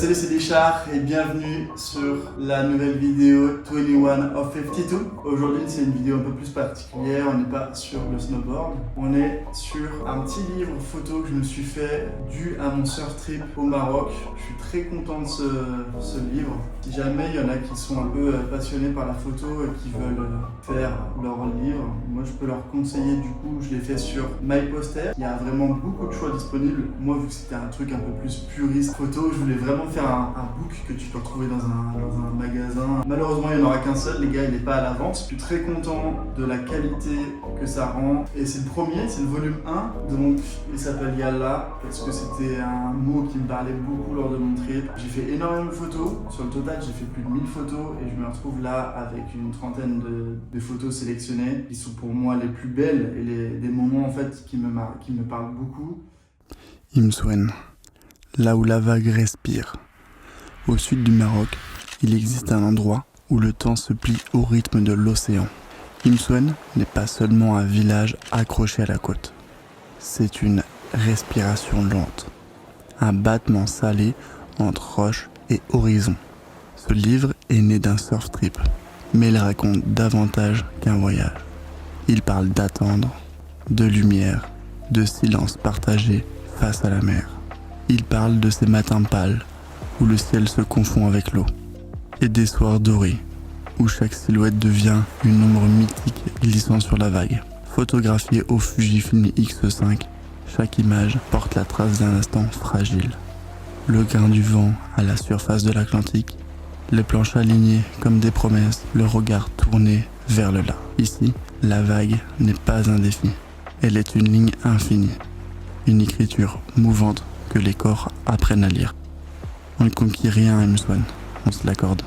Salut, c'est Richard et bienvenue sur la nouvelle vidéo 21 of 52. Aujourd'hui, c'est une vidéo un peu plus particulière. On n'est pas sur le snowboard, on est sur un petit livre photo que je me suis fait dû à mon surf trip au Maroc. Je suis très content de ce livre. Si jamais il y en a qui sont un peu passionnés par la photo et qui veulent faire leur livre, moi je peux leur conseiller. Du coup, je l'ai fait sur MyPoster. Il y a vraiment beaucoup de choix disponibles. Moi, vu que c'était un truc un peu plus puriste photo, je voulais vraiment faire un book que tu peux retrouver dans un magasin. Malheureusement, il n'y en aura qu'un seul, les gars, il n'est pas à la vente. Je suis très content de la qualité que ça rend. Et c'est le premier, c'est le volume 1. Donc, il s'appelle Yalla, parce que c'était un mot qui me parlait beaucoup lors de mon trip. J'ai fait énormément de photos. Sur le total, j'ai fait plus de 1000 photos. Et je me retrouve là avec une trentaine de photos sélectionnées, qui sont pour moi les plus belles et des moments en fait qui me parlent beaucoup. Imsouane, là où la vague respire. Au sud du Maroc, il existe un endroit où le temps se plie au rythme de l'océan. Imsouane n'est pas seulement un village accroché à la côte. C'est une respiration lente, un battement salé entre roche et horizon. Ce livre est né d'un surf trip, mais il raconte davantage qu'un voyage. Il parle d'attendre, de lumière, de silence partagé face à la mer. Il parle de ces matins pâles où le ciel se confond avec l'eau et des soirs dorés où chaque silhouette devient une ombre mythique glissant sur la vague. Photographiée au Fujifilm X5, chaque image porte la trace d'un instant fragile. Le grain du vent à la surface de l'Atlantique, les planches alignées comme des promesses, le regard tourné vers le là. Ici, la vague n'est pas un défi, elle est une ligne infinie, une écriture mouvante que les corps apprennent à lire. On ne conquiert rien à Imsouane, on se l'accorde.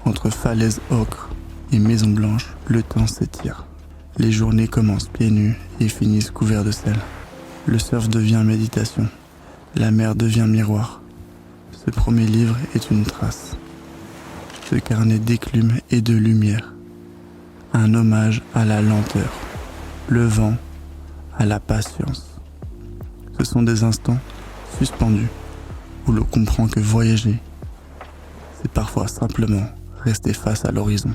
Entre falaises ocre et maisons blanches, le temps s'étire. Les journées commencent pieds nus et finissent couverts de sel. Le surf devient méditation, la mer devient miroir. Ce premier livre est une trace. Ce carnet d'éclume et de lumière. Un hommage à la lenteur, le vent, à la patience. Ce sont des instants suspendus où l'on comprend que voyager, c'est parfois simplement rester face à l'horizon.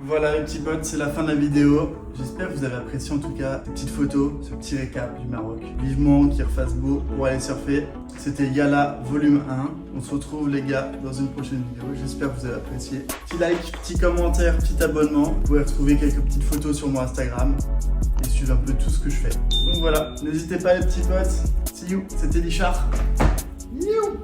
Voilà les petits potes, c'est la fin de la vidéo. J'espère que vous avez apprécié en tout cas ces petites photos, ce petit récap du Maroc. Vivement qu'il refasse beau pour aller surfer. C'était Yalla volume 1. On se retrouve les gars dans une prochaine vidéo. J'espère que vous avez apprécié. Petit like, petit commentaire, petit abonnement. Vous pouvez retrouver quelques petites photos sur mon Instagram et suivre un peu tout ce que je fais. Donc voilà, n'hésitez pas les petits potes. See you, c'était Richard. You.